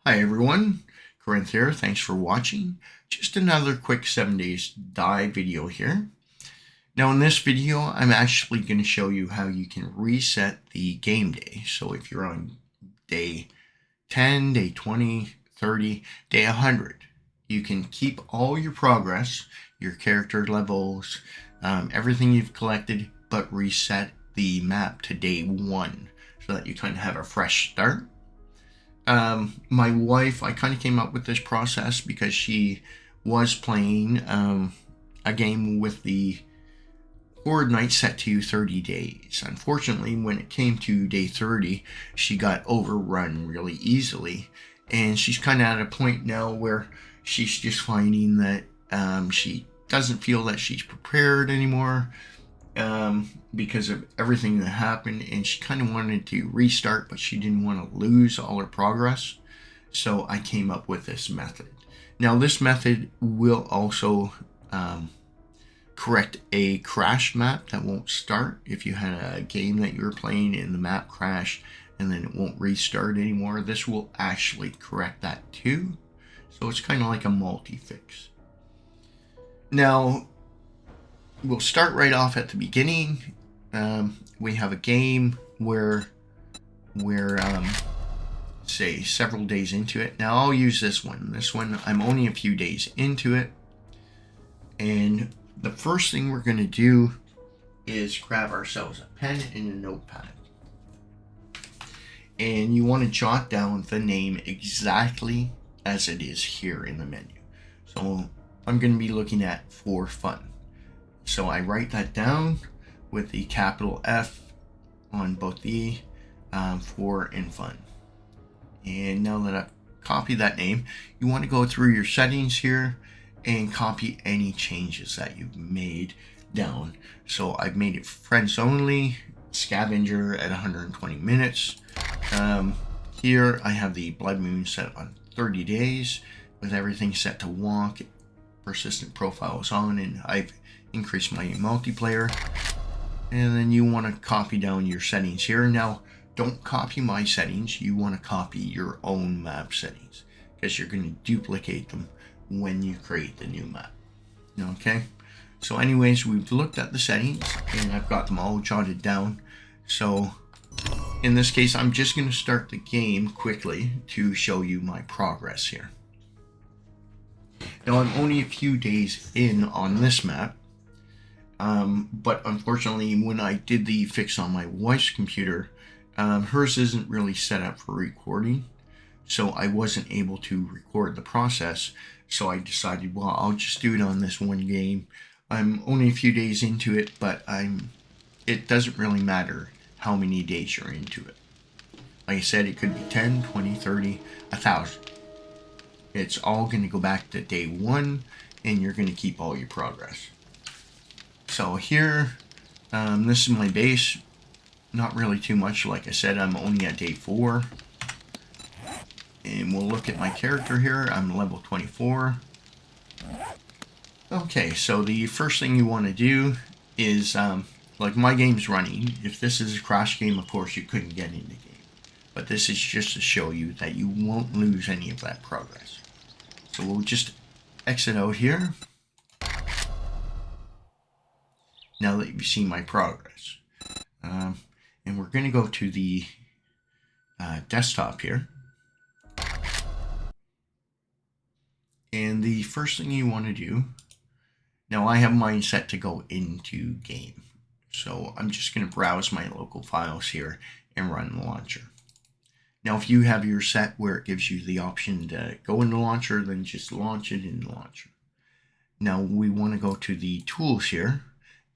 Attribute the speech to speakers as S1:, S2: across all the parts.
S1: Hi everyone, Corinth here. Thanks for watching. Just another quick 7 days die video here. Now in this video, I'm actually going to show you how you can reset the game day. So if you're on day 10, day 20, 30, day 100, you can keep all your progress, your character levels, everything you've collected, but reset the map to day 1 so that you kind of have a fresh start. My wife, I kind of came up with this process because she was playing a game with the Horde Night set to 30 days. Unfortunately, when it came to day 30, she got overrun really easily, and she's kind of at a point now where she's just finding that she doesn't feel that she's prepared anymore because of everything that happened, and she kind of wanted to restart, but she didn't want to lose all her progress. So I came up with this method. Now this method will also correct a crash map that won't start. If you had a game that you were playing and the map crashed and then it won't restart anymore, this will actually correct that too. So it's kind of like a multi-fix. Now we'll start right off at the beginning. We have a game where we're say several days into it. Now I'll use this one. This one I'm only a few days into it, and the first thing we're going to do is grab ourselves a pen and a notepad, and you want to jot down the name exactly as it is here in the menu. So I'm going to be looking at For Fun. So I write that down with the capital F on both the For and Fun. And now that I've copied that name, you want to go through your settings here and copy any changes that you've made down. So I've made it friends only, scavenger at 120 minutes. Here I have the blood moon set on 30 days with everything set to walk. Persistent profile is on, and I've increased my multiplayer. And then you want to copy down your settings here. Now don't copy my settings, you want to copy your own map settings because you're going to duplicate them when you create the new map. Okay, so anyways, we've looked at the settings and I've got them all jotted down. So in this case, I'm just going to start the game quickly to show you my progress here. Now I'm only a few days in on this map, but unfortunately when I did the fix on my wife's computer, hers isn't really set up for recording, so I wasn't able to record the process. So I decided, well, I'll just do it on this one game. I'm only a few days into it, but it doesn't really matter how many days you're into it. Like I said, it could be 10, 20, 30, 1,000. It's all going to go back to day 1, and you're going to keep all your progress. So here, this is my base. Not really too much. Like I said, I'm only at day 4. And we'll look at my character here. I'm level 24. Okay, so the first thing you want to do is, like my game's running. If this is a crash game, of course, you couldn't get in the game. But this is just to show you that you won't lose any of that progress. So we'll just exit out here. Now that you've seen my progress. And we're going to go to the desktop here. And the first thing you want to do, now I have mine set to go into game. So I'm just going to browse my local files here and run the launcher. Now if you have your set where it gives you the option to go in the launcher, then just launch it in the launcher. Now we want to go to the tools here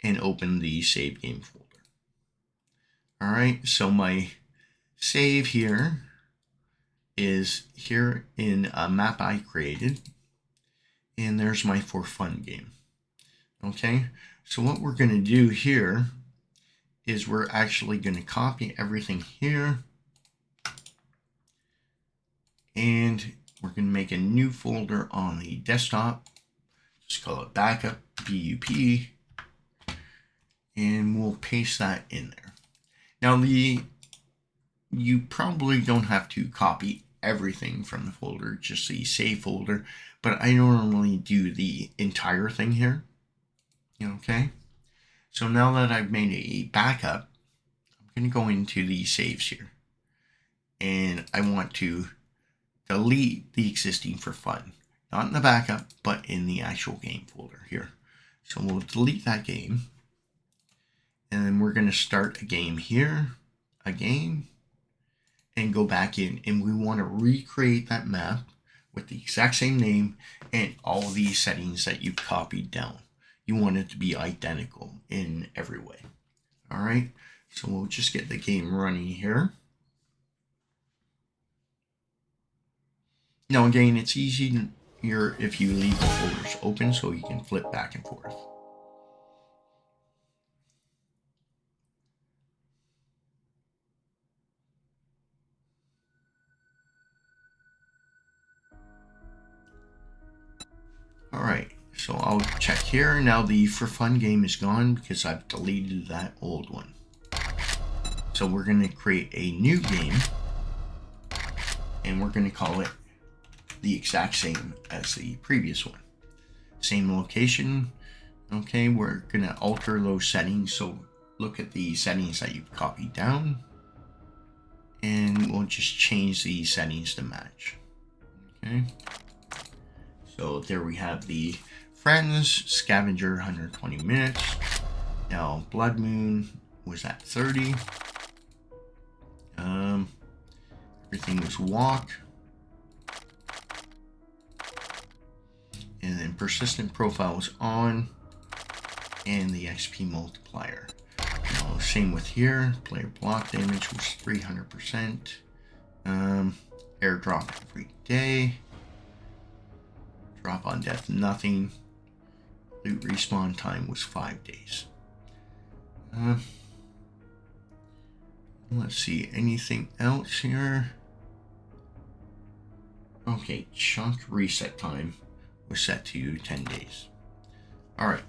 S1: and open the save game folder. Alright, so my save here is here in a map I created, and there's my For Fun game. Okay, so what we're going to do here is we're actually going to copy everything here, and we're going to make a new folder on the desktop. Just call it backup, BUP, and we'll paste that in there. Now you probably don't have to copy everything from the folder, just the save folder, but I normally do the entire thing here. Okay, so now that I've made a backup, I'm going to go into the saves here, and I want to delete the existing for fun, not in the backup, but in the actual game folder here. So we'll delete that game, and then we're going to start a game here, a game, and go back in, and we want to recreate that map with the exact same name and all the settings that you copied down. You want it to be identical in every way. All right, so we'll just get the game running here. Now again, it's easier if you leave the folders open so you can flip back and forth. All right, so I'll check here. Now the for fun game is gone because I've deleted that old one. So we're going to create a new game, and we're going to call it the exact same as the previous one. Same location. Okay, we're going to alter those settings. So look at the settings that you've copied down, and we'll just change the settings to match. Okay. So there we have the friends, scavenger 120 minutes. Now Blood Moon was at 30. Everything was walk. And then persistent profile was on. And the XP multiplier. Now, same with here. Player block damage was 300%. Airdrop every day. Drop on death, nothing. Loot respawn time was 5 days. Let's see, anything else here? Okay, chunk reset time was set to 10 days. Alright,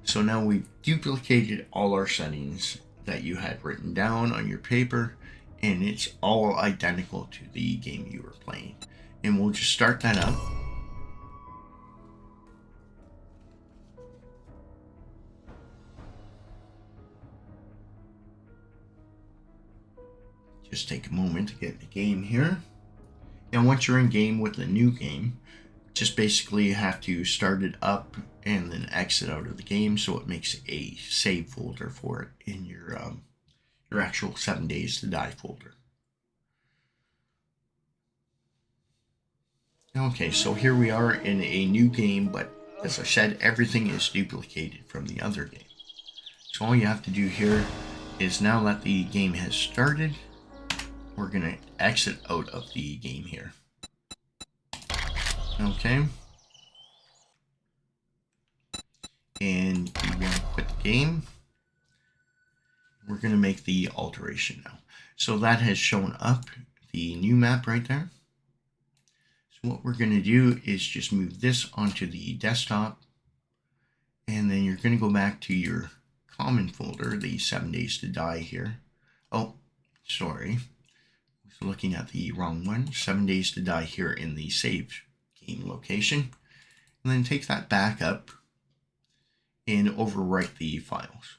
S1: so now we've duplicated all our settings that you had written down on your paper, and it's all identical to the game you were playing. And we'll just start that up. Just take a moment to get the game here. Now once you're in game with the new game, just basically have to start it up and then exit out of the game so it makes a save folder for it in your actual 7 days to die folder. Okay, so here we are in a new game, but as I said, everything is duplicated from the other game. So all you have to do here is now that the game has started, we're going to exit out of the game here. Okay. And you want to quit the game. We're going to make the alteration now. So that has shown up the new map right there. So what we're going to do is just move this onto the desktop. And then you're going to go back to your common folder, the 7 days to die here. Oh, sorry. Looking at the wrong one. 7 days to die here in the save game location, and then take that back up and overwrite the files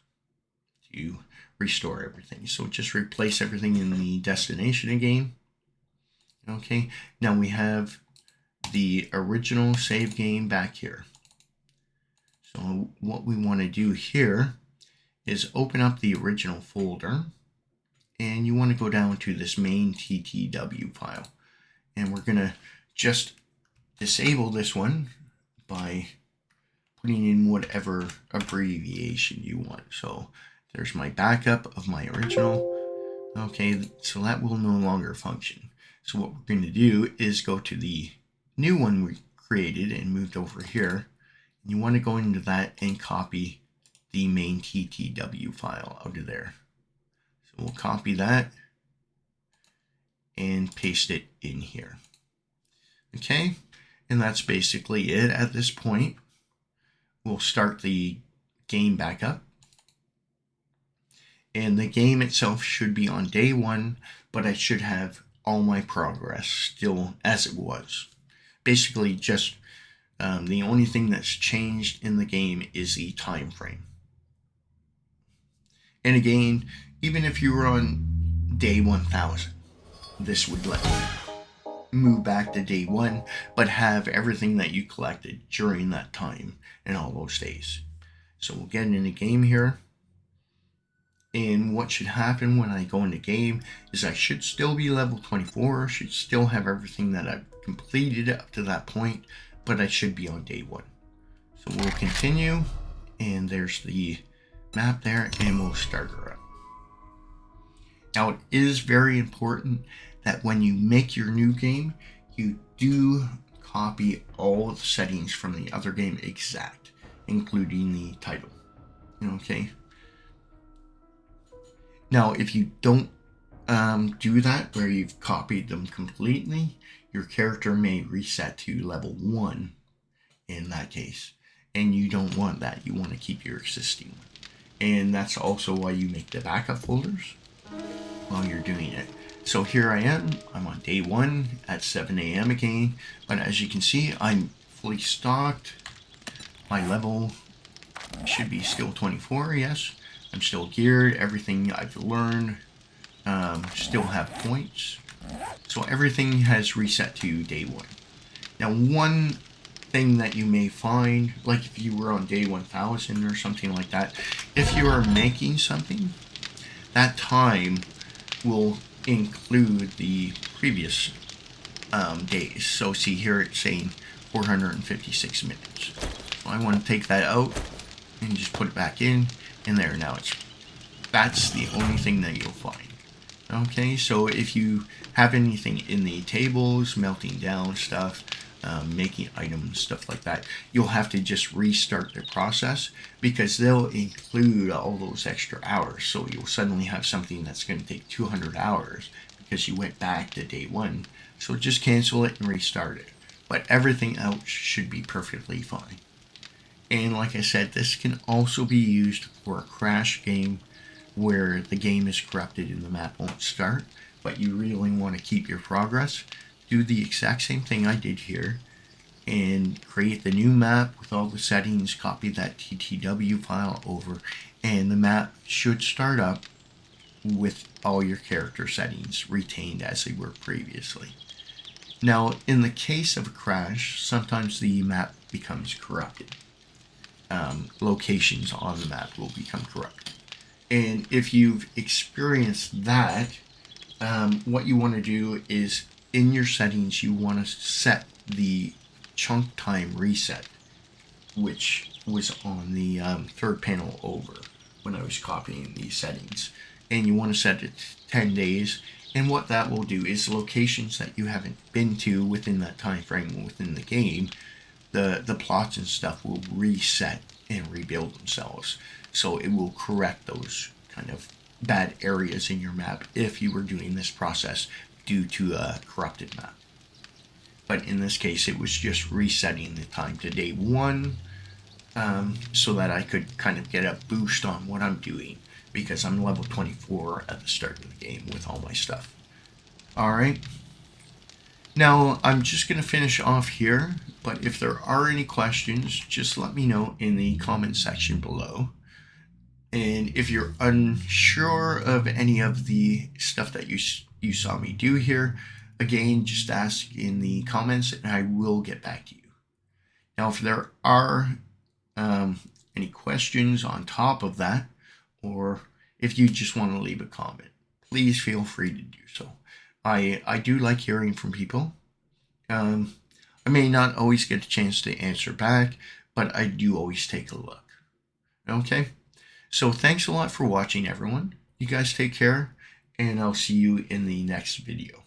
S1: to restore everything. So just replace everything in the destination again. Okay, now we have the original save game back here. So what we want to do here is open up the original folder, and you want to go down to this main TTW file, and we're going to just disable this one by putting in whatever abbreviation you want. So there's my backup of my original. Okay, so that will no longer function. So what we're going to do is go to the new one we created and moved over here. And you want to go into that and copy the main TTW file out of there. So we'll copy that and paste it in here. Okay, and that's basically it at this point. We'll start the game back up. And the game itself should be on day 1, but I should have all my progress still as it was. Basically, just the only thing that's changed in the game is the time frame. And again, even if you were on day 1000, this would let you move back to day 1, but have everything that you collected during that time and all those days. So we'll get in the game here. And what should happen when I go into game is I should still be level 24, should still have everything that I've completed up to that point, but I should be on day 1. So we'll continue, and there's the map there, and we'll start her up. Now it is very important that when you make your new game, you do copy all the settings from the other game exact, including the title. Okay? Now, if you don't do that, where you've copied them completely, your character may reset to level 1 in that case. And you don't want that. You want to keep your existing one. And that's also why you make the backup folders while you're doing it. So here I am. I'm on day 1 at 7 a.m. again. But as you can see, I'm fully stocked. My level should be still 24, yes. I'm still geared. Everything I've learned still have points. So everything has reset to day 1. Now, one thing that you may find, like if you were on day 1000 or something like that, if you are making something, that time will include the previous days. So see here it's saying 456 minutes. So I want to take that out and just put it back in, and there now that's the only thing that you'll find. Okay, so if you have anything in the tables, melting down stuff, making items, stuff like that, you'll have to just restart the process, because they'll include all those extra hours. So you'll suddenly have something that's going to take 200 hours because you went back to day 1. So just cancel it and restart it. But everything else should be perfectly fine. And like I said, this can also be used for a crash game where the game is corrupted and the map won't start, but you really want to keep your progress. Do the exact same thing I did here and create the new map with all the settings, copy that TTW file over, and the map should start up with all your character settings retained as they were previously. Now, in the case of a crash, sometimes the map becomes corrupted. Locations on the map will become corrupted. And if you've experienced that, what you want to do is in your settings, you want to set the chunk time reset, which was on the third panel over when I was copying these settings. And you want to set it to 10 days. And what that will do is locations that you haven't been to within that time frame within the game, the plots and stuff will reset and rebuild themselves. So it will correct those kind of bad areas in your map if you were doing this process due to a corrupted map. But in this case, it was just resetting the time to day 1 so that I could kind of get a boost on what I'm doing, because I'm level 24 at the start of the game with all my stuff. Alright. Now, I'm just going to finish off here, but if there are any questions, just let me know in the comment section below. And if you're unsure of any of the stuff that you saw me do here, again, just ask in the comments and I will get back to you. Now, if there are any questions on top of that, or if you just want to leave a comment, please feel free to do so. I do like hearing from people. I may not always get a chance to answer back, but I do always take a look. Okay? So thanks a lot for watching, everyone. You guys take care, and I'll see you in the next video.